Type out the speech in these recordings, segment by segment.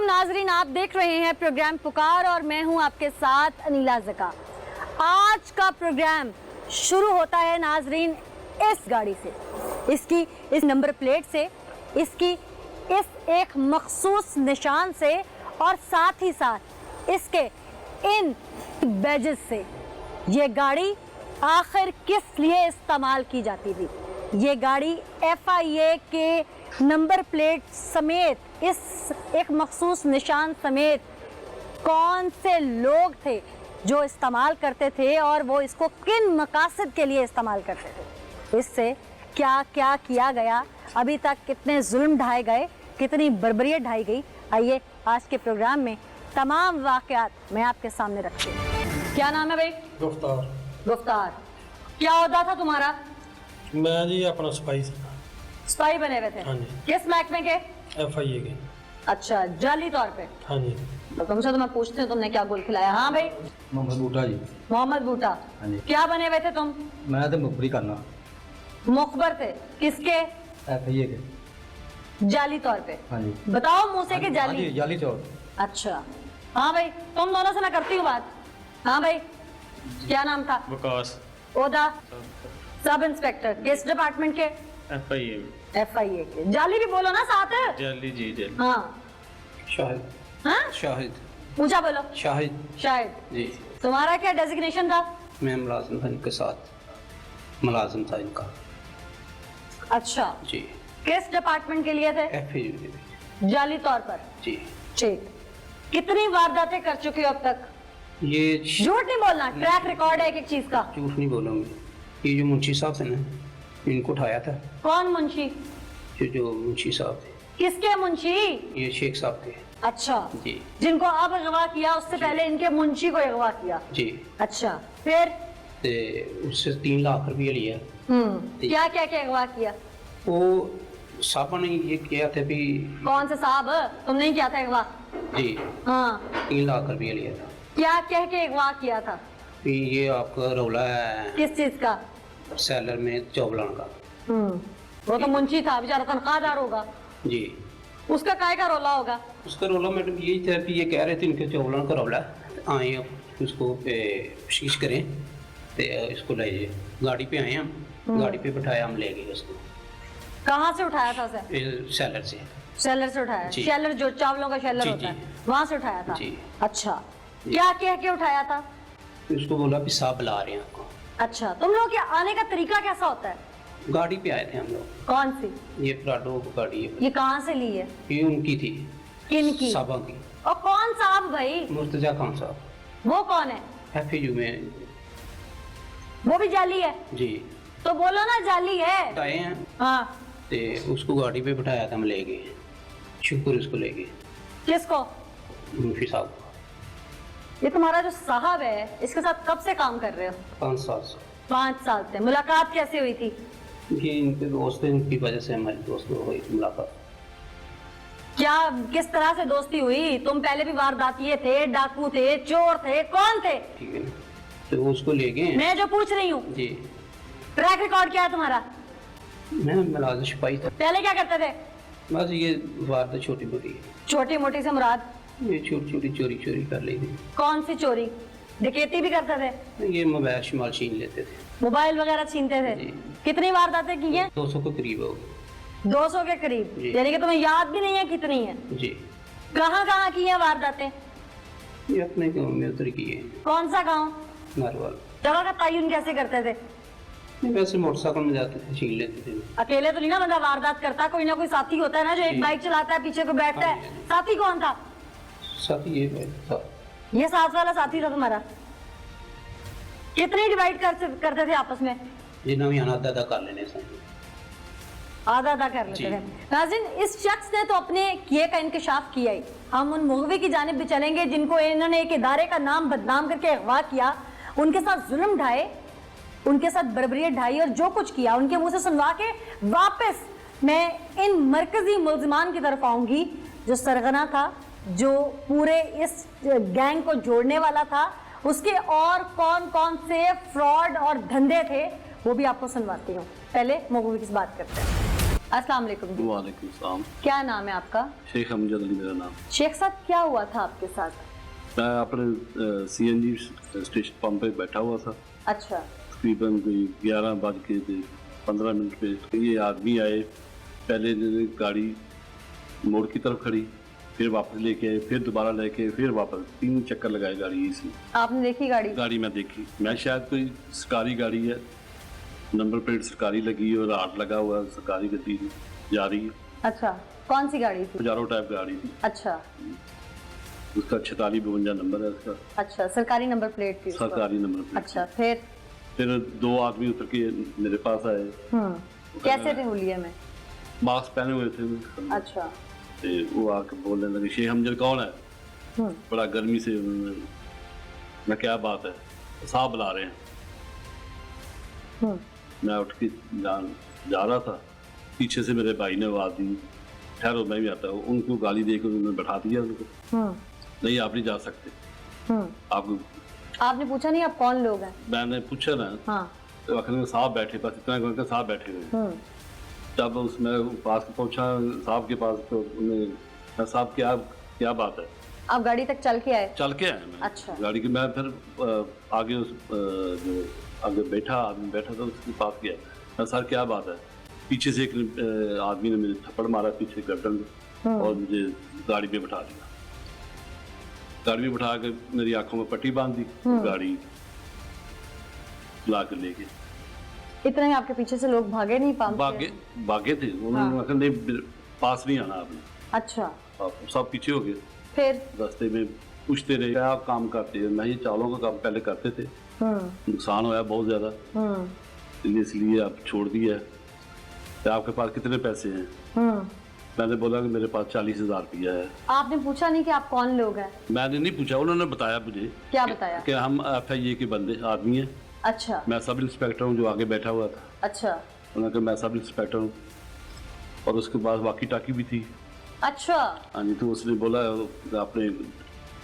नाजरीन, आप देख रहे हैं प्रोग्राम पुकार और मैं हूं आपके साथ अनीला ज़का। आज का प्रोग्राम शुरू होता है नाजरीन इस गाड़ी से, इसकी इस नंबर प्लेट से, इसकी इस एक मखसूस निशान से और साथ ही साथ इसके इन बैजेस से। ये गाड़ी आखिर किस लिए इस्तेमाल की जाती थी? ये गाड़ी FIA के नंबर प्लेट समेत, इस एक मखसूस निशान समेत कौन से लोग थे जो इस्तेमाल करते थे और वो इसको किन मकासद के लिए इस्तेमाल करते थे? इससे क्या क्या किया गया, अभी तक कितने जुल्म ढाए गए, कितनी बर्बरियत ढाई गई, आइए आज के प्रोग्राम में तमाम वाक़यात मैं आपके सामने रखती हूँ। क्या नाम है भाई? गुफ्तार। गुफ्तार। क्या ओहदा था तुम्हारा? मैं जी अपना स्पाई बने हुए थे। हाँ जी। किस महकमे के? FIA के। अच्छा, जाली तौर पे। हाँ जी। तो तुमसे तो मैं पूछती हूँ तुमने क्या गोल खिलाया। हाँ भाई। मोहम्मद बूटा जी। मोहम्मद बूटा। हाँ जी। क्या बने हुए थे तुम? मैं तो मुखबरी करना। मुखबर थे किसके? FIA के। जाली तौर पे। हाँ जी। बताओ मुँह से कि जाली? हाँ जी, जाली चौर। अच्छा हाँ भाई, तुम दोनों से मैं करती हूँ बात। हाँ भाई, क्या नाम था? विकास। ओहदा? Sub inspector. किस डिपार्टमेंट के? FIA के। जाली भी बोलो ना साथ है। जल्दी जी जल्दी। हाँ शाहिद। हाँ, शाहिद। ऊंचा बोलो। शाहिद शायद। जी। तुम्हारा क्या डेजिग्नेशन था? मैं मुलाजिम था इनके साथ, मुलाजिम था इनका। अच्छा, जी। किस डिपार्टमेंट के लिए थे? FIA के। जाली तौर पर। जी। ठीक। कितनी वारदातें कर चुके हो अब तक? ये झूठ नहीं बोलना, ट्रैक रिकॉर्ड है एक एक चीज का। झूठ नहीं बोलूँगी। ये जो मुंशी साहब थे ना, इनको उठाया था। कौन मुंशी? जो मुंशी साहब थे। किसके मुंशी? ये शेख साहब थे। अच्छा जी। जिनको अब अगवा किया उससे पहले इनके मुंशी को अगवा किया। जी। अच्छा, फिर? उससे 3 लाख रुपये लिया। क्या क्या क्या अगवा किया? वो साहबा ने ये किया था भी। कौन से साहब? तुमने ही किया था अगवा? जी। हाँ। 3 लाख रुपये लिया था। क्या कह के अगवा किया था? कि ये आपका रौला है किस चीज का? सेलर में चौबलान का। वो तो मुंशी था, बेचारा तनख्वाहदार होगा। जी। उसका काय का रोला होगा? उसका रौला मैडम यही था कि ये कह रहे थे इनके चौबलान का रौला है, आए आप उसको कोशिश करें तो इसको ले जाइए। गाड़ी पे आए हम, गाड़ी पे बैठाया, हम ले गए उसको। कहाँ से उठाया था उसे? सेलर से। शेलर से उठाया? जी। शेलर जो चावलों का शेलर जी, होता जी। है, वहां से उठाया था? जी। अच्छा, क्या कह के उठाया था? उसको बोला भी साहब बुला रहे हैं आपको। अच्छा, तुम लोग के आने का तरीका कैसा होता है? गाड़ी पे आए थे हम लोग। कौन सी? ये प्राडो गाड़ी है। ये कहाँ से ली है? ये उनकी थी। किनकी? साहबा की। और कौन साहब भाई? मुर्तजा खान साहब। वो कौन है? FIA में। वो भी जाली है? जी। तो बोलो ना जाली है। आए हैं हाँ। ते उसको गाड़ी पे बिठाया था, हम ले गए। शुक्र उसको ले गए किसको? मुंशी साहब को। ये तुम्हारा जो साहब है, इसके साथ कब से काम कर रहे हो? 5 साल से। 5 साल से। मुलाकात कैसे हुई थी? ये इनके दोस्त हैं, इनकी वजह से हमारी दोस्त हो गई मुलाकात। क्या किस तरह से दोस्ती हुई? तुम पहले भी वारदातिये थे, डाकू थे, चोर थे, कौन थे? ठीक है ना, तो उसको ले गए। मैं जो पूछ रही हूँ, जी। ट्रैक रिकॉर्ड क्या है तुम्हारा? मैं मुलाजिम सिपाही था। पहले क्या करते थे? बस ये वारदात छोटी मोटी। छोटी मोटी से मुराद? ये छोटी छोटी चोरी कर ली थी। कौन सी चोरी? डकैती भी करते थे? ये मोबाइल शिमाल छीन लेते थे। मोबाइल वगैरह छीनते थे? जी। कितनी वारदातें की हैं? 200 के करीब हो। 200 के करीब? जी। यानी कि तुम्हें याद भी नहीं है कितनी है? जी। कहाँ कहाँ की हैं वारदातें? ये अपने गाँव में उतर की है। कौन सा गाँव? नारवाल। जगह का तयन कैसे करते थे? वैसे मोटरसाइकिल में जाते थे, छीन लेते थे। अकेले तो नहीं ना बंदा वारदात करता, कोई ना कोई साथी होता है ना जो एक जी। बाइक चलाता है, पीछे को बैठता हाँ है। जी। साथी कौन था? साथ ये था। ये साथ वाला साथी था तुम्हारा? कितने डिवाइड करते थे आपस में? जिन्हें भी अनादा अदा कर लेने से। आधा आधा कर लेते जी। थे। नाज़रीन, इस शख्स ने तो अपने किए का इंकशाफ किया ही। हम उन मुगवी की जानिब भी चलेंगे जिनको इन्होंने एक इदारे का नाम बदनाम करके अगवा किया, उनके साथ जुल्म ढाए, उनके साथ बर्बरियत ढाई और जो कुछ किया उनके मुंह से सुनवा के वापस मैं इन मरकजी मुल्जिमान की तरफ आऊंगी जो सरगना था, जो पूरे इस गैंग को जोड़ने वाला था, उसके और कौन कौन से फ्रॉड और धंधे थे वो भी आपको सुनवाती हूँ। पहले मुगवी की बात करते हैं। अस्सलाम वालेकुम जी। वालेकुम सलाम। क्या नाम है आपका? शेख अमजद अली मेरा नाम। शेख साहब, क्या हुआ था आपके साथ? मैं अपने CNG स्टेशन पंप पे बैठा हुआ था। अच्छा। तकरीबन कोई 11:15 पे ये आदमी आए। पहले इन्होंने गाड़ी मोड़ की तरफ खड़ी, फिर वापस लेके आए, फिर दोबारा लेके, फिर वापस, 3 चक्कर लगाए गाड़ी इसमें। आपने देखी गाड़ी? गाड़ी मैं देखी, मैं शायद कोई सरकारी गाड़ी है, नंबर प्लेट सरकारी लगी है और आर्ट लगा हुआ है, सरकारी गड्डी जा रही है। अच्छा, कौन सी गाड़ी थी? हजारों टाइप गाड़ी थी। अच्छा उसका 4652 नंबर है उसका। अच्छा, सरकारी नंबर प्लेट थी उसको। सरकारी नंबर प्लेट। अच्छा, फिर 2 आदमी उतर के मेरे पास आए। कैसे थे हुलिये में? मास्क पहने हुए थे। अच्छा। ते वो आके बोलने लगे, शेख हमजद कौन है? बड़ा गर्मी से उन्होंने, मैं क्या बात है, साहब बुला रहे हैं। मैं उठ के जा रहा था, पीछे से मेरे भाई ने आवाज दी, ठहरो मैं भी आता हूँ। उनको गाली देकर उन्होंने बैठा दिया उनको। नहीं आप नहीं जा सकते। आपको आपने पूछा नहीं आप कौन लोग हैं? मैंने पूछा ना। हाँ। तो आखिर में साहब बैठे, बस इतना कहकर साहब बैठे हुए। जब उसमें पास पहुंचा साहब के पास, तो उन्हें, साहब क्या बात है? आप गाड़ी तक चल के आए? चल के आया मैं। अच्छा। गाड़ी के मैं फिर आगे उस जो आगे आदमी बैठा था उसके पास गया। मैं, सर क्या बात है? पीछे से एक आदमी ने मुझे थप्पड़ मारा पीछे गर्दन में और मुझे गाड़ी पे बैठा दिया। गाड़ी में बैठा के मेरी आंखों में पट्टी बांध दी, गाड़ी ला कर ले गए। इतना ही आपके पीछे से लोग भागे नहीं? भागे थे। उन्होंने कहा नहीं पास नहीं आना आपने। अच्छा। सब पीछे हो गए। फिर रास्ते में पूछते रहे क्या आप काम करते हैं? मैं ये चावलों का काम पहले करते थे, नुकसान होया बहुत ज्यादा, इसलिए आप छोड़ दिया है। तो आपके पास कितने पैसे हैं? मैंने बोला कि मेरे पास 40,000 रुपया है। आपने पूछा नहीं कि आप कौन लोग हैं? मैंने नहीं पूछा, उन्होंने बताया मुझे। क्या बताया? कि हम FIA के बंदे आदमी हैं। अच्छा। मैं सब इंस्पेक्टर हूँ जो आगे बैठा हुआ था। अच्छा। उन्होंने कहा मैं सब इंस्पेक्टर हूँ, और उसके बाद वाकी टाकी भी थी। अच्छा। हाँ जी। तो उसने बोला अपने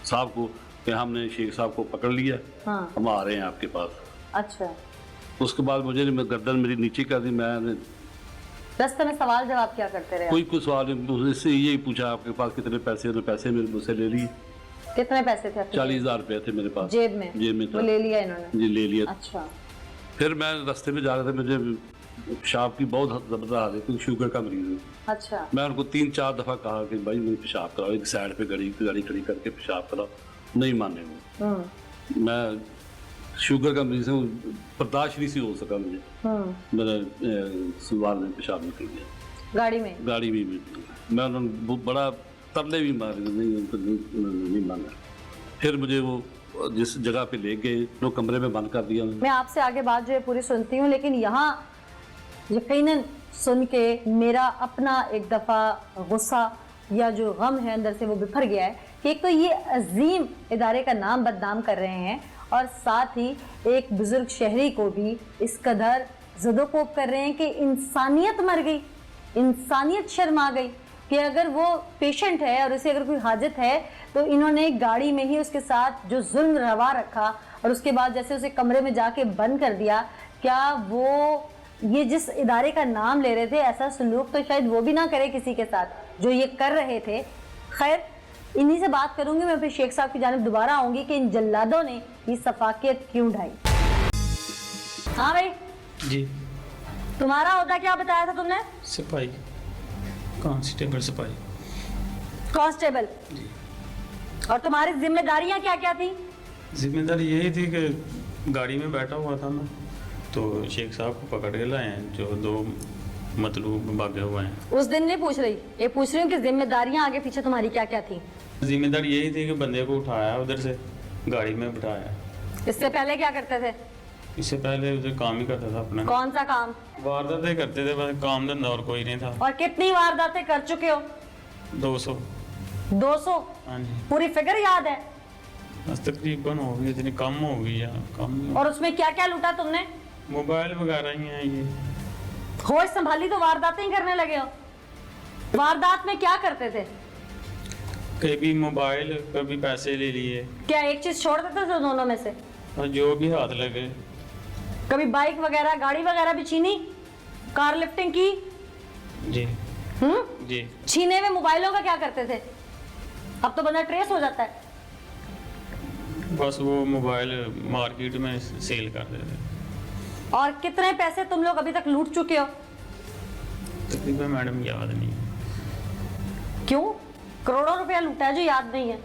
साहब को कि हमने शेख साहब को पकड़ लिया, हम आ रहे हैं आपके पास। अच्छा। उसके बाद मुझे गर्दन मेरी नीचे कर दी। मैंने रास्ते में सवाल जवाब क्या करते रहे? कोई सवाल नहीं, उससे यही पूछा आपके पास कितने पैसे हैं? तो पैसे मेरे मुझसे ले लिए। कितने पैसे थे आपके? 40,000 रुपये थे मेरे पास जेब में था। वो ले लिया इन्होंने? जी ले लिया। अच्छा। फिर मैं रास्ते में जा रहा था, मुझे पेशाब की बहुत जबरदस्त हालत है क्योंकि शुगर का मरीज हूँ। अच्छा। मैं उनको 3-4 दफ़ा कहा कि भाई मुझे पेशाब कराओ, एक साइड पे गाड़ी खड़ी करके पेशाब कराओ, नहीं माने वो। मैं शुगर का मरीज हूँ, बर्दाश्त नहीं सी हो सका मुझे। मेरा सलवार में पेशाब निकल गया गाड़ी में। मैं उन्होंने बड़ा तरले भी मारे, नहीं माना। फिर मुझे वो जिस जगह पे ले गए वो कमरे में बंद कर दिया। मैं आपसे आगे बात जो है पूरी सुनती हूँ, लेकिन यहाँ यकीनन सुन के मेरा अपना एक दफ़ा गुस्सा या जो गम है अंदर से वो बिफर गया है कि एक तो ये अजीम इदारे का नाम बदनाम कर रहे हैं और साथ ही एक बुजुर्ग शहरी को भी इस कदर ज़दोकोब कर रहे हैं कि इंसानियत मर गई, इंसानियत शर्मा गई कि अगर वो पेशेंट है और उसे अगर कोई हाजत है तो इन्होंने गाड़ी में ही उसके साथ जो जुल्म रवा रखा और उसके बाद जैसे उसे कमरे में जाके बंद कर दिया। क्या वो ये जिस इदारे का नाम ले रहे थे ऐसा सलूक तो शायद वो भी ना करे किसी के साथ जो ये कर रहे थे। खैर, इन्हीं से बात करूंगी मैं, फिर शेख साहब की जानिब दोबारा आऊंगी कि इन जल्लादों ने ये सफाकियत क्यों ढाई। हाँ भाई जी। तुम्हारा होता क्या बताया था तुमने? सिपाही, कांस्टेबल सिपाही। कांस्टेबल जी। और तुम्हारी जिम्मेदारियां क्या क्या थी? जिम्मेदारी यही थी कि गाड़ी में बैठा हुआ था मैं, तो शेख साहब को पकड़ के लाए हैं जो 2 मतलूब भागे हुए हैं। उस दिन नहीं पूछ रही, ये पूछ रही हूँ कि जिम्मेदारियां आगे पीछे तुम्हारी क्या क्या थी? जिम्मेदारी यही थी कि बंदे को उठाया उधर से गाड़ी में बिठाया। इससे पहले क्या करते थे? इससे पहले उधर काम ही करता था अपना। कौन सा काम? वारदातें करते थे, बस काम धंधा और कोई नहीं था। और कितनी वारदातें कर चुके हो? 200। 200? हाँ जी। पूरी फिगर याद है? बस तकरीबन होगी, इतनी कम होगी या कम। और उसमें क्या क्या लूटा तुमने? मोबाइल वगैरह ही हैं ये। होश संभाली तो वारदातें ही करने लगे हो। वारदात में क्या करते थे? कभी मोबाइल, कभी पैसे ले लिए। क्या एक चीज छोड़ देते थे दोनों में से? और जो भी हाथ लगे। कभी बाइक वगैरह गाड़ी वगैरह भी छीनी, कार लिफ्टिंग की? जी हम्म, जी। छीने हुए मोबाइलों का क्या करते थे? अब तो बंदा ट्रेस हो जाता है। बस वो मोबाइल मार्केट में सेल कर देते। और कितने पैसे तुम लोग अभी तक लूट चुके हो? तकरीबन मैडम याद नहीं है। क्यों? करोड़ों रुपया लूटा है जो याद नहीं है।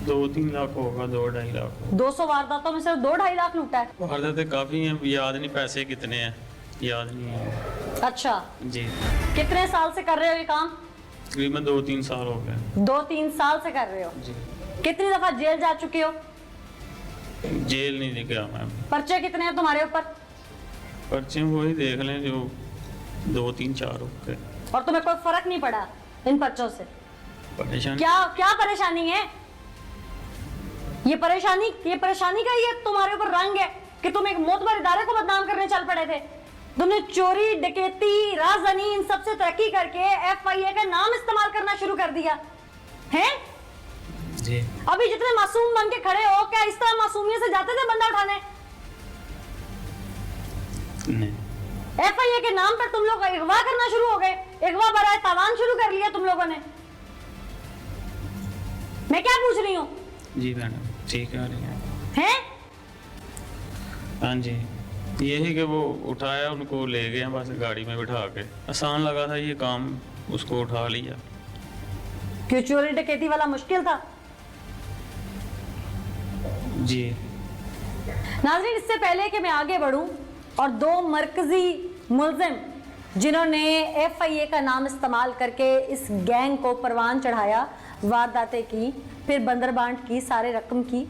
2-3 लाख होगा, 2-2.5 लाख। 200 वारदातों में सिर्फ 2-2.5 लाख लूटा है। वारदातें काफ़ी हैं, याद नहीं पैसे कितने हैं, याद नहीं है। अच्छा, जी कितने साल से कर रहे हो ये काम? तकरीबन 2-3 साल हो गए। 2-3 साल से कर रहे हो। जी। कितनी दफा जेल जा चुके हो? जेल नहीं दिखा मैम। पर्चे कितने हैं तुम्हारे ऊपर? पर्चे वही देख लें जो 2-3-4 हो गए। और तुम्हें कोई फर्क नहीं पड़ा इन पर्चों से? परेशान। क्या क्या परेशानी है? ये परेशानी का ये तुम्हारे ऊपर रंग है कि तुम एक मोतबर इदारे को बदनाम करने चल पड़े थे। तुमने चोरी, डकैती, राजधानी इन सबसे तरक्की करके FIA का नाम इस्तेमाल करना शुरू कर दिया है। जी। अभी जितने मासूम बन के खड़े हो, क्या इस तरह मासूमियत से जाते थे बंदा उठाने? नहीं। FIA के नाम पर तुम लोग अगवा करना शुरू हो गए। अगवा बराए तावान शुरू कर लिया तुम लोगों ने। मैं क्या पूछ रही हूँ? जी मैडम ठीक है। हैं? हाँ जी, यही कि वो उठाया, उनको ले गए बस गाड़ी में बिठा के। आसान लगा था ये काम, उसको उठा लिया। क्यों चोरी डकैती वाला मुश्किल था? जी। नाज़रीन, इससे पहले कि मैं आगे बढ़ूं और 2 मरकजी मुल्जिम जिन्होंने FIA का नाम इस्तेमाल करके इस गैंग को परवान चढ़ाया, वारदातें की, फिर बंदरबांट की, सारे रकम की,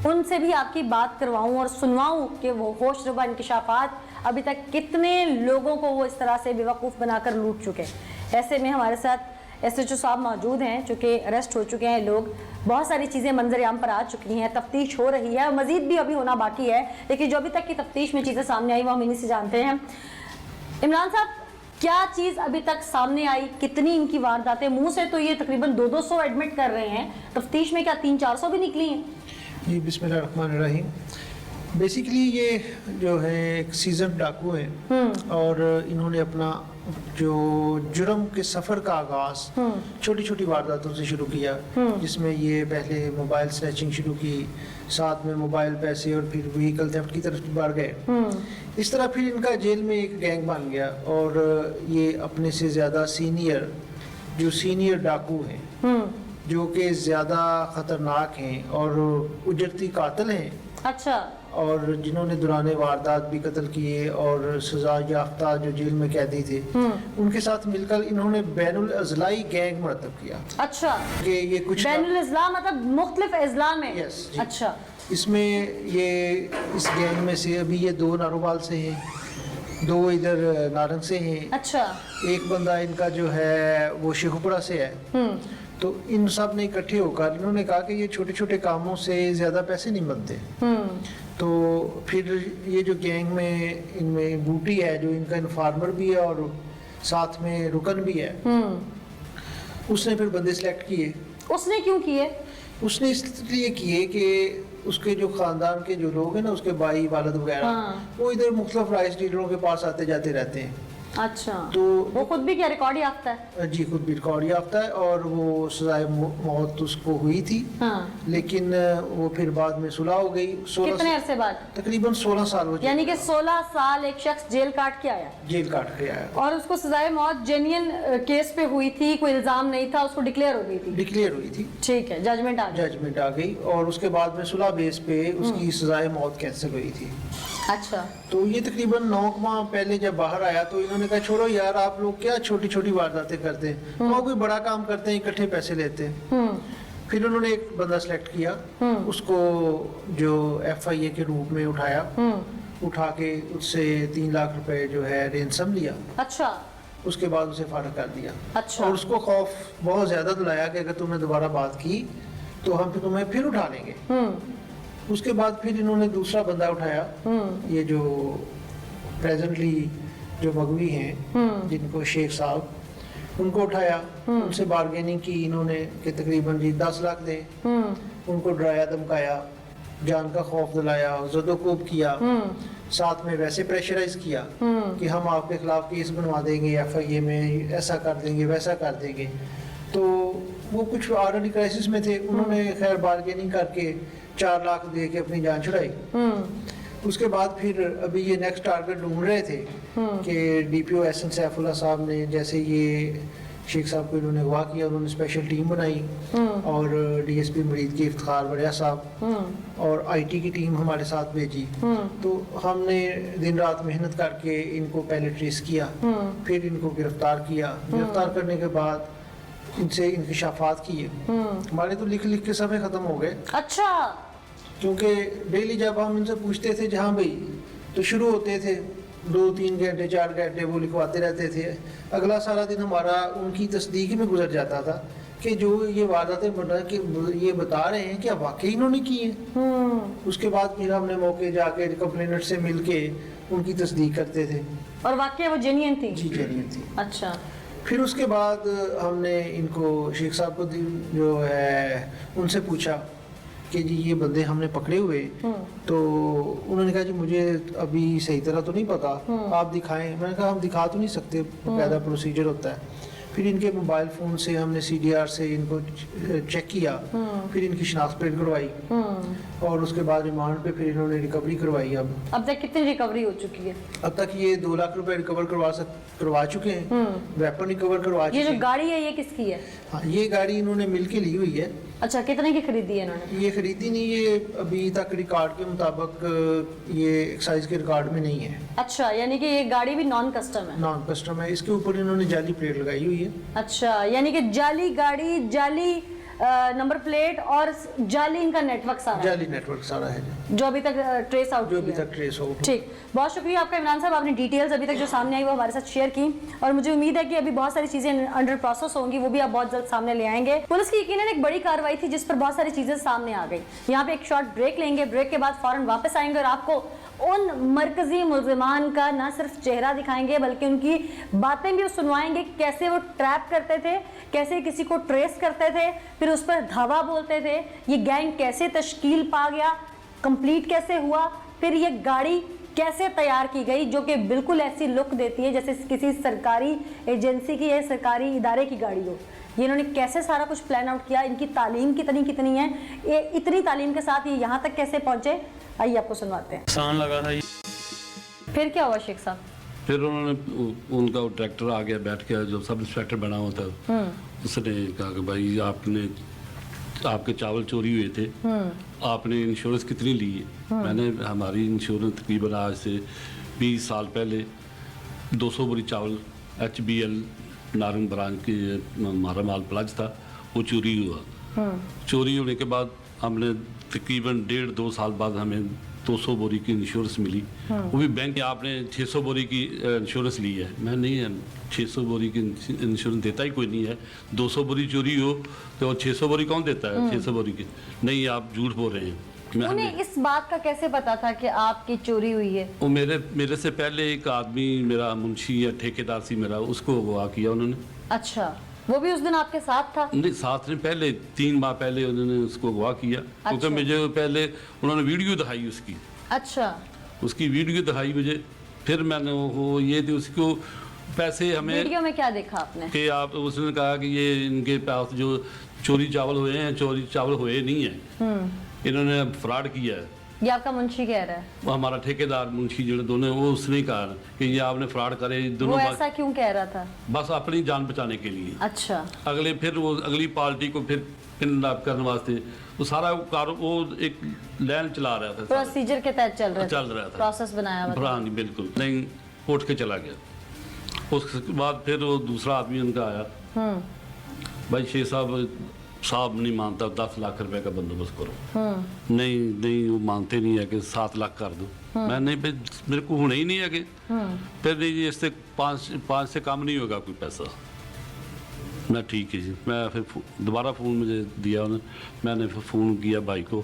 उनसे भी आपकी बात करवाऊं और सुनवाऊं कि वो होशरुबा इंकशाफात अभी तक कितने लोगों को वो इस तरह से बेवकूफ़ बनाकर लूट चुके। ऐसे में हमारे साथ SHO साहब मौजूद हैं, चूँकि अरेस्ट हो चुके हैं लोग, बहुत सारी चीज़ें मंजर-ए-आम पर आ चुकी हैं, तफ्तीश हो रही है और मज़ीद भी अभी होना बाकी है, लेकिन जो अभी तक की तफ्तीश में चीज़ें सामने आई वो हम इन्हीं से जानते हैं। इमरान साहब, क्या चीज़ अभी तक सामने आई? कितनी इनकी वारदातें? मुंह से तो ये तकरीबन 200 एडमिट कर रहे हैं, तफ्तीश में क्या 300-400 भी निकली हैं? जी, बिस्मिल्लाहिर्रहमानिर्रहीम। बेसिकली ये जो है एक सीजन डाकू हैं और इन्होंने अपना जो जुर्म के सफ़र का आगाज़ छोटी छोटी वारदातों से शुरू किया, जिसमें ये पहले मोबाइल स्नैचिंग शुरू की, साथ में मोबाइल, पैसे और फिर व्हीकल थेफ्ट की तरफ बढ़ गए। इस तरह फिर इनका जेल में एक गैंग बन गया और ये अपने से ज़्यादा सीनियर डाकू हैं जो कि ज़्यादा ख़तरनाक हैं और उजरती कातिल हैं। अच्छा। और जिन्होंने दुराने वारदात भी कत्ल किए और सजा याफ्ता जो जेल में कैदी थे, उनके साथ मिलकर इन्होंने बैनुल अज़लाई गैंग मरतब किया। अच्छा, कि ये कुछ बैनुल इस्लाम मतलब मुख्तलिफ इस्लाम में? यस जी। अच्छा। इसमें ये इस गैंग में से अभी ये 2 नारोवाल से हैं, 2 इधर नारंग से हैं। अच्छा। एक बंदा इनका जो है वो शेखुपुरा से है। तो इन सब ने इकट्ठे होकर इन्होंने कहा कि ये छोटे छोटे कामों से ज़्यादा पैसे नहीं बनते। तो फिर ये जो गैंग में इनमें बूटी है जो इनका इन्फार्मर भी है और साथ में रुकन भी है, उसने फिर बंदे सेलेक्ट किए। उसने क्यों किए? उसने इसलिए किए कि उसके जो ख़ानदान के जो लोग हैं ना, उसके भाई वालिद वगैरह, वो इधर मुख्तलिफ राइस डीलरों के पास आते जाते रहते हैं। अच्छा। तो वो खुद भी क्या रिकॉर्ड याफ्ता है? जी, खुद भी रिकॉर्ड याफ्ता है और वो सजाए मौत उसको हुई थी। लेकिन वो फिर बाद में सुलह हो गई। कितने अरसे बाद? तकरीबन 16 साल हो, यानी कि 16 साल एक शख्स जेल काट के आया। जेल काट के आया और उसको सजाए मौत जेन्युइन केस पे हुई थी, कोई इल्जाम नहीं था, उसको डिक्लेयर हो गई थी? डिक्लेयर हुई थी। ठीक है, जजमेंट आ गई और उसके बाद में सुलह बेस पे उसकी सजाए मौत कैंसिल हुई थी। अच्छा। तो ये तकरीबन 9 माह पहले जब बाहर आया तो इन्होंने कहा छोड़ो यार, आप लोग क्या छोटी छोटी वारदातें करते हैं, वो कोई बड़ा काम करते हैं, इकट्ठे पैसे लेते हैं। फिर उन्होंने एक बंदा सेलेक्ट किया, उसको जो FIA के रूप में उठाया, उठा के उससे 3 लाख रुपए जो है रेंसम लिया। अच्छा। उसके बाद उसे फारग कर दिया। अच्छा। और उसको खौफ बहुत ज्यादा दिलाया कि अगर तुमने दोबारा बात की तो हम तुम्हें फिर उठा लेंगे। उसके बाद फिर इन्होंने दूसरा बंदा उठाया, ये जो प्रेजेंटली जो मगवी हैं जिनको शेख साहब, उनको उठाया, उनसे बार्गेनिंग की इन्होंने कि तकरीबन जी 10 लाख दें। उनको डराया धमकाया, जान का खौफ दिलाया, ज़दोकोब किया, साथ में वैसे प्रेशराइज किया कि हम आपके खिलाफ केस बनवा देंगे, FIA में ऐसा कर देंगे, वैसा कर देंगे। तो वो कुछ ऑलरेडी क्राइसिस में थे, उन्होंने खैर बार्गेनिंग करके 4 लाख दे के अपनी जान छुड़ाई। उसके बाद फिर अभी ये नेक्स्ट टारगेट ढूंढ रहे थे कि DPO SN सैफुल्लाह साहब ने, जैसे ये शेख साहब को इन्होंने अगवा किया, उन्होंने स्पेशल टीम बनाई और DSP मरीद के इफ्तिखार बड़िया साहब और IT की टीम हमारे साथ भेजी। तो हमने दिन रात मेहनत करके इनको पहले ट्रेस किया, फिर इनको गिरफ्तार किया। गिरफ्तार करने के बाद इनसे इंकशाफात किए। हमारे तो लिख लिख के समय ख़त्म हो गए। अच्छा, क्योंकि डेली जब हम इनसे पूछते थे जहाँ भाई, तो शुरू होते थे 2-3 घंटे 4 घंटे वो लिखवाते रहते थे। अगला सारा दिन हमारा उनकी तस्दीक में गुजर जाता था कि जो ये वारदातें बना कि ये बता रहे हैं क्या वाकई इन्होंने की है। उसके बाद फिर हमने मौके जाके कंप्लेनेंट से मिलके उनकी तस्दीक करते थे। और वाकई वो जेन्युइन थी? जी जेन्युइन थी। अच्छा, फिर उसके बाद हमने इनको शेख साहब को जो है उनसे पूछा कि जी ये बंदे हमने पकड़े हुए, तो उन्होंने कहा जी मुझे अभी सही तरह तो नहीं पता, आप दिखाएं। मैंने कहा हम दिखा तो नहीं सकते, पैदा प्रोसीजर होता है। फिर इनके मोबाइल फ़ोन से हमने CDR से इनको चेक किया, फिर इनकी शनाख्त प्लेट करवाई और उसके बाद रिमांड पे फिर इन्होंने रिकवरी करवाई। अब तक कितनी रिकवरी हो चुकी है? अब तक ये 2 लाख रुपए रिकवर करवा चुके हैं। वेपन रिकवर करवा चुके ये जो हैं। गाड़ी है ये किसकी है? हाँ, ये गाड़ी इन्होंने मिल के ली हुई है। अच्छा, कितने की खरीदी है इन्होंने? ये खरीदी नहीं, ये अभी तक रिकॉर्ड के मुताबिक ये एक्साइज के रिकॉर्ड में नहीं है। अच्छा, यानी कि ये गाड़ी भी नॉन कस्टम है? नॉन कस्टम है। इसके ऊपर इन्होंने जाली प्लेट लगाई हुई है। अच्छा, यानी कि जाली गाड़ी, जाली नंबर प्लेट और जाली इनका नेटवर्क सारा है? जाली नेटवर्क सारा है जो अभी तक ट्रेस आउट जो अभी तक ट्रेस हो। ठीक, बहुत शुक्रिया आपका इमरान साहब, आपने डिटेल्स अभी तक जो सामने आई वो हमारे साथ शेयर की और मुझे उम्मीद है कि अभी बहुत सारी चीज़ें अंडर प्रोसेस होंगी, वो भी आप बहुत जल्द सामने ले आएंगे। पुलिस की यकीनन एक बड़ी कार्रवाई थी जिस पर बहुत सारी चीज़ें सामने आ गई। यहाँ पे एक शॉर्ट ब्रेक लेंगे, ब्रेक के बाद फौरन वापस आएंगे और आपको उन मरकजी मुल्जिमान का ना सिर्फ चेहरा दिखाएंगे बल्कि उनकी बातें भी सुनवाएंगे कि कैसे वो ट्रैप करते थे, कैसे किसी को ट्रेस करते थे, फिर उस पर धावा बोलते थे, ये गैंग कैसे तश्कील पा गया, कंप्लीट कैसे हुआ, फिर ये गाड़ी कैसे तैयार की गई जो कि बिल्कुल ऐसी लुक देती है जैसे किसी सरकारी एजेंसी की या सरकारी इदारे की गाड़ी हो। ये इन्होंने कैसे सारा कुछ प्लान आउट किया, इनकी तालीम कितनी है, ये इतनी तालीम के साथ ये यहाँ तक कैसे पहुँचे, आइए आपको सुनवाते हैं। आसान लगा था ये। फिर क्या हुआ शेख साहब? फिर उन्होंने उनका डायरेक्टर आ गया, बैठ गया, जो सब इंस्पेक्टर बना हुआ था, उसने कहा कि भाई आपके चावल चोरी हुए थे, आपने इंश्योरेंस कितनी ली है? मैंने हमारी इंश्योरेंस तकरीबन आज से 20 साल पहले 200 बोरी चावल HBL नारंग ब्रांच के हमारा माल प्लाज था, वो चोरी हुआ। चोरी होने के बाद हमने तकरीबन 1.5-2 साल बाद हमें 200 बोरी की इंश्योरेंस मिली। वो भी बैंक, आपने 600 बोरी की इंश्योरेंस ली है। मैं नहीं, 600 बोरी की इंश्योरेंस देता ही कोई नहीं है। 200 बोरी चोरी हो तो 600 बोरी कौन देता है? 600 बोरी की नहीं, आप झूठ बोल रहे हैं। उन्हें इस बात का कैसे पता था कि आपकी चोरी हुई है? वो मेरे से पहले एक आदमी, मेरा मुंशी या ठेकेदार सी मेरा, उसको अगवा किया उन्होंने। अच्छा, वो भी उस दिन आपके साथ था? नहीं, साथ में पहले 3 माह पहले उन्होंने उसको अगवा किया। क्योंकि मुझे पहले उन्होंने वीडियो दिखाई उसकी। अच्छा, उसकी वीडियो दिखाई मुझे, फिर मैंने वो ये थी उसको पैसे हमें। वीडियो में क्या देखा आपने? कि आप, उसने कहा कि ये इनके पास जो चोरी चावल हुए हैं, चोरी चावल हुए नहीं है, इन्होंने फ्रॉड किया है। ये आपका मुंशी कह रहा है? वो हमारा ठेकेदार मुंशी जो दोनों, वो उसने कहा कि ये आपने फ्रॉड करे दोनों। वो ऐसा क्यों कह रहा था? बस अपनी जान बचाने के लिए। अच्छा, फिर वो अगली पार्टी को फिर किडनैप करने वास्ते वो सारा वो एक लाइन चला रहा था, प्रोसीजर के तहत चल रहा था, प्रोसेस बनाया हुआ था। हाँ बिल्कुल नहीं, उठ के चला गया। उसके बाद फिर वो दूसरा आदमी उनका आया, भाई शेख साहब नहीं मानता, 10 लाख रुपए का बंदोबस्त करो। नहीं वो मानते नहीं है कि 7 लाख कर दो। मैं नहीं भाई, मेरे को होने ही नहीं है कि फिर नहीं, इससे 5 से कम नहीं होगा कोई पैसा। मैं ठीक है जी। मैं फिर दोबारा फ़ोन मुझे दिया उन्होंने, मैंने फिर फ़ोन किया भाई को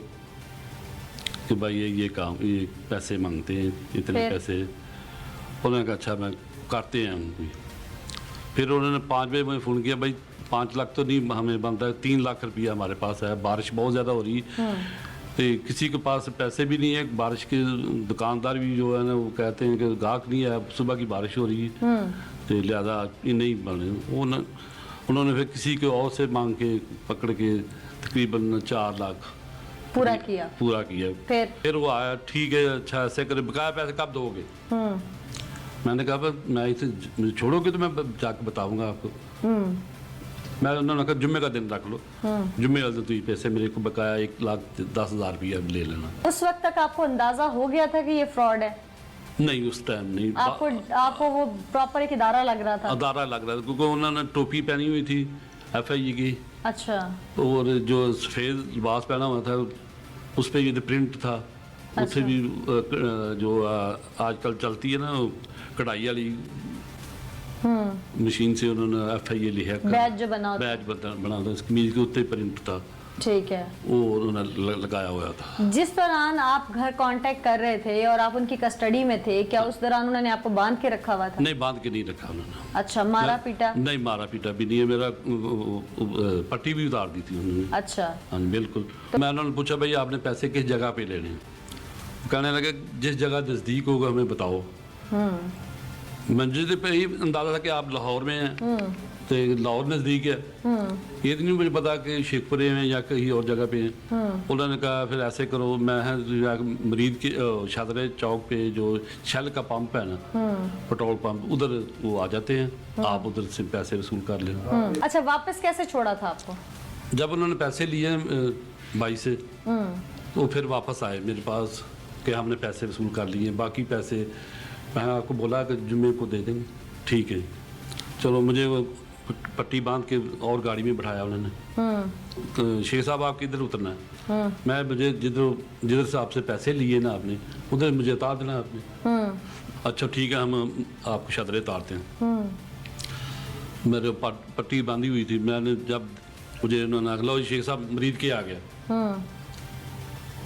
कि भाई ये काम, ये पैसे मांगते हैं, इतने पैसे। उन्होंने कहा अच्छा मैं करते हैं हम। फिर उन्होंने 5 बजे मुझे फ़ोन किया, भाई 5 लाख तो नहीं हमें बनता है, 3 लाख रुपया हमारे पास है, बारिश बहुत ज़्यादा हो रही है, तो किसी के पास पैसे भी नहीं है, बारिश के दुकानदार भी जो है ना वो कहते हैं कि गाहक नहीं है, सुबह की बारिश हो रही है तो लिहाजा ये नहीं बने। उन्होंने फिर किसी के और से मांग के पकड़ के तकरीबन 4 लाख पूरा किया। फिर वो आया, ठीक है अच्छा ऐसे करे, बकाया पैसे कब दोगे? मैंने कहा मैं इसे छोड़ोगे तो मैं जाके बताऊंगा आपको। मैं उन्होंने कहा जुम्मे का दिन रख लो, जुम्मे वाले दिन तो ये पैसे मेरे को बकाया 1,10,000 रुपया ले लेना। उस वक्त तक आपको अंदाजा हो गया था कि ये फ्रॉड है? नहीं उस टाइम नहीं। आपको वो प्रॉपर एक इदारा लग रहा था? अदारा लग रहा था क्योंकि उन्होंने टोपी पहनी हुई थी FIE की। अच्छा। और जो सफ़ेद लिबास पहना हुआ था उस पर ये प्रिंट था। उससे भी जो आजकल चलती है ना कढ़ाई वाली मशीन से उन्होंने FIE लिखा, बैज जो बना होता, बैज बना था, कमीज के उत्ते प्रिंट था, ठीक है, वो उन्होंने लगाया हुआ था। जिस दौरान आप घर कांटेक्ट कर रहे थे और आप उनकी कस्टडी में थे, क्या उस दौरान उन्होंने आपको बांध के रखा हुआ था? नहीं बांध के नहीं रखा उन्होंने। अच्छा, मारा पीटा? नहीं मारा पीटा भी नहीं है, मेरा पट्टी भी उतार दी थी उन्होंने। अच्छा। हाँ बिल्कुल। तो मैं उन्होंने पूछा भाई आपने पैसे किस जगह पे लेने? कहने लगे जिस जगह नज़दीक होगा हमें बताओ। मुझे पे ही अंदाजा था कि आप लाहौर में हैं तो लाहौर नज़दीक है, ये तो नहीं मुझे पता कि शेखपुरे में या कहीं और जगह पे हैं। उन्होंने कहा फिर ऐसे करो, मैं मरीद के शादरे चौक पे जो शेल का पंप है ना, पेट्रोल पंप, उधर वो आ जाते हैं, आप उधर से पैसे वसूल कर लेना। अच्छा, वापस कैसे छोड़ा था आपको? जब उन्होंने पैसे लिए भाई से तो फिर वापस आए मेरे पास कि हमने पैसे वसूल कर लिए, बाकी पैसे मैंने आपको बोला कि जुम्मे को दे देंगे। ठीक है चलो, मुझे वो पट्टी बांध के और गाड़ी में बैठाया उन्होंने। तो शेख साहब आप किधर उतरना है? मुझे जिधर से आपसे पैसे लिए ना आपने उधर मुझे उतार देना आपने। अच्छा ठीक है, हम आपको शदरे उतारते हैं। मेरे पट्टी बांधी हुई थी, मैंने जब मुझे उन्होंने कहा लो शेख साहब मरीज के आ गया,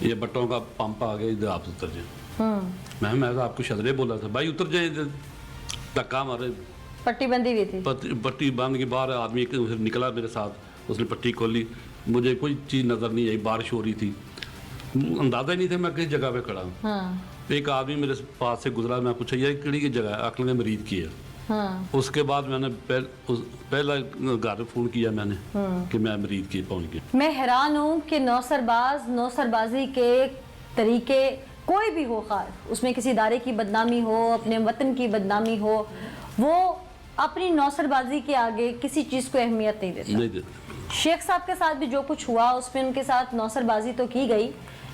ये बट्टों का पंप आ गया, इधर आप उतर जाए। मैं तो आपको शदरे बोला था, भाई उतर जाए, इधर धक्का मारे। पट्टी बंधी हुई थी? पट्टी बांध के बाहर आदमी निकला मेरे साथ, उसने पट्टी खोली, मुझे कोई चीज़ नज़र नहीं आई, बारिश हो रही थी, अंदाजा ही नहीं था मैं किस जगह पे खड़ा हूँ। एक आदमी मेरे पास से गुजरा, मैं पूछा ये किड़ी की जगह है? अकल ने मरीज की है। उसके बाद मैंने पहला घर फोन किया मैंने कि मैं मरीज के पहुंच गया। मैं हैरान हूँ कि नौसरबाजी के तरीके कोई भी हो, खार उसमें किसी इदारे की बदनामी हो, अपने वतन की बदनामी हो, वो अपनी नौसरबाजी के आगे किसी चीज़ को अहमियत नहीं देता। शेख साहब के साथ भी जो कुछ हुआ उसमें उनके साथ नौसरबाजी तो की गई,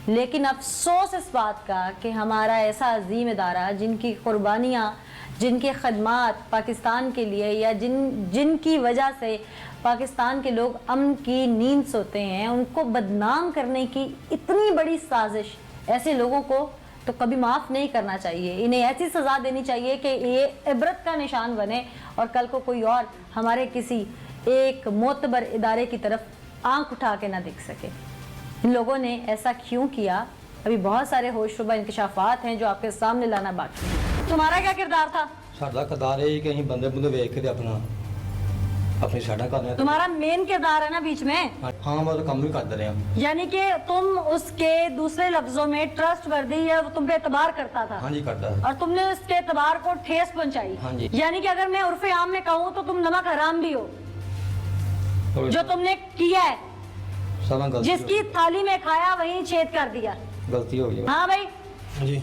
लेकिन अफसोस इस बात का कि हमारा ऐसा अजीम इदारा जिनकी कुर्बानियाँ, जिनके खदमात पाकिस्तान के लिए या जिनकी वजह से पाकिस्तान के लोग अमन की नींद सोते हैं, उनको बदनाम करने की इतनी बड़ी साजिश ऐसे लोगों को तो कभी माफ़ नहीं करना चाहिए। इन्हें ऐसी सज़ा देनी चाहिए कि ये इबरत का निशान बने और कल को कोई और हमारे किसी एक मोतबर इदारे की तरफ आंख उठा के ना देख सके। इन लोगों ने ऐसा क्यों किया? अभी बहुत सारे होशरुबा इंकशाफात हैं जो आपके सामने लाना बाकी है। तुम्हारा क्या किरदार था? साडा किरदार है कि बंदे बुंदे वेख के अपनी साइडा करने। तुम्हारा मेन किरदार है ना बीच में? हाँ मैं तो काम भी करते रहे हैं। यानी कि तुम उसके दूसरे लफ्जों में ट्रस्ट वर्दी है, वो तुम पे एतबार करता था। हाँ जी करता है। और तुमने उसके एतबार को ठेस पहुंचाई। हाँ जी। यानी कि अगर मैं उर्फे आम में कहूँ तो तुम नमक हराम भी हो जो तुमने किया है। जिसकी थाली में खाया वहीं छेद कर दिया। गलती हो गई। हाँ भाई जी।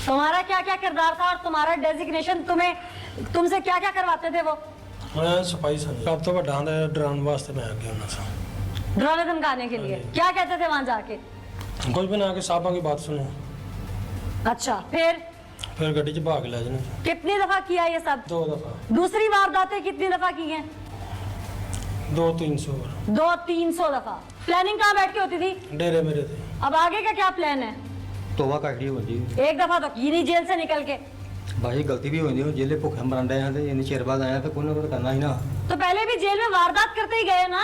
तुम्हारा क्या क्या किरदार था और तुम्हारा डेजिग्नेशन, तुमसे क्या क्या करवाते थे वो? मैं सफाई सब तो बड़ा डराने वास्ते मैं आ गया उन्हें डराने धमकाने के लिए। क्या कहते थे वहां जाके? कुछ भी ना आके साहबा की बात सुनो। अच्छा, फिर गड्डी च भाग ले जाने। कितनी दफा किया ये सब? 2 दफा। दूसरी वारदातें कितनी दफा की हैं? 200-300 बार। 200-300 दफा। प्लानिंग कहाँ बैठ के होती थी? डेरे मेरे थे। अब आगे का क्या प्लान है? तोबा काटी हो जी। एक दफा तो की नहीं जेल से निकल के। भाई गलती भी होती है, जेल भुखे मरन रहे हैं, इन्नी चेर बाद आया तो कोई ना कोई करना ही ना। तो पहले भी जेल में वारदात करते ही गए ना?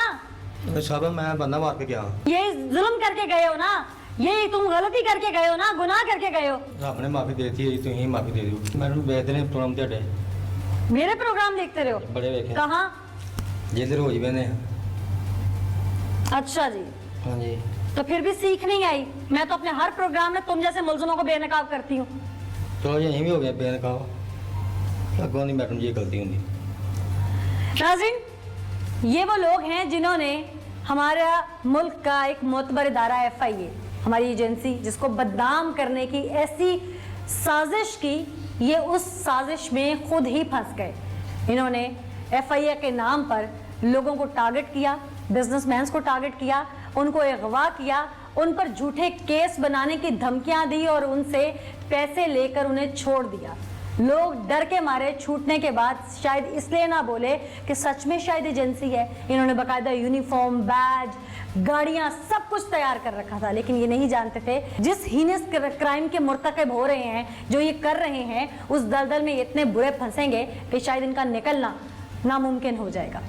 तो साहब मैं बंदा मार के गया। ये जुल्म करके गए हो ना, ये तुम गलती करके गए हो ना, गुनाह करके गए हो। आपने माफी देती है, तुम ही माफी दे दो। मैंने बेहद ने प्रोग्राम तेरे मेरे प्रोग्राम देखते रहे हो? बड़े वेखे। कहाँ? जेल रोज बने। अच्छा जी। हाँ जी। तो फिर भी सीख नहीं आई। मैं तो अपने हर प्रोग्राम में तुम जैसे मुलजमों को बेनकाब करती हूँ। चलो यहीं भी हो गया बेनकाब, अगों नहीं मैडम जी ये गलती होंगी। नाज़रीन, ये वो लोग हैं जिन्होंने हमारा मुल्क का एक मोतबर इदारा FIA, हमारी एजेंसी, जिसको बदनाम करने की ऐसी साजिश की, ये उस साजिश में खुद ही फंस गए। इन्होंने FIA के नाम पर लोगों को टारगेट किया, बिजनेसमैन को टारगेट किया, उनको अगवा किया, उन पर झूठे केस बनाने की धमकियां दी और उनसे पैसे लेकर उन्हें छोड़ दिया। लोग डर के मारे छूटने के बाद शायद इसलिए ना बोले कि सच में शायद एजेंसी है। इन्होंने बाकायदा यूनिफॉर्म, बैज, गाड़ियां, सब कुछ तैयार कर रखा था, लेकिन ये नहीं जानते थे जिस हीनस क्राइम के मुर्तकब हो रहे हैं, जो ये कर रहे हैं, उस दलदल में इतने बुरे फंसेंगे कि शायद इनका निकलना नामुमकिन हो जाएगा।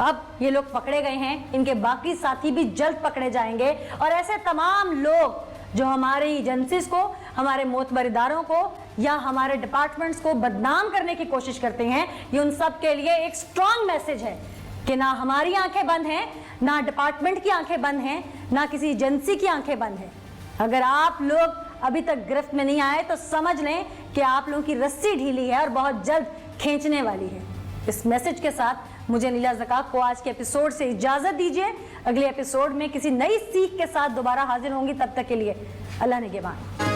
अब ये लोग पकड़े गए हैं, इनके बाकी साथी भी जल्द पकड़े जाएंगे और ऐसे तमाम लोग जो हमारी एजेंसीज को, हमारे मोतबर इदारों को या हमारे डिपार्टमेंट्स को बदनाम करने की कोशिश करते हैं, ये उन सब के लिए एक स्ट्रॉन्ग मैसेज है कि ना हमारी आंखें बंद हैं, ना डिपार्टमेंट की आंखें बंद हैं, ना किसी एजेंसी की आंखें बंद हैं। अगर आप लोग अभी तक गिरफ्त में नहीं आए तो समझ लें कि आप लोगों की रस्सी ढीली है और बहुत जल्द खींचने वाली है। इस मैसेज के साथ मुझे नीला ज़का को आज के एपिसोड से इजाज़त दीजिए। अगले एपिसोड में किसी नई सीख के साथ दोबारा हाजिर होंगी। तब तक के लिए अल्लाह निगहबान।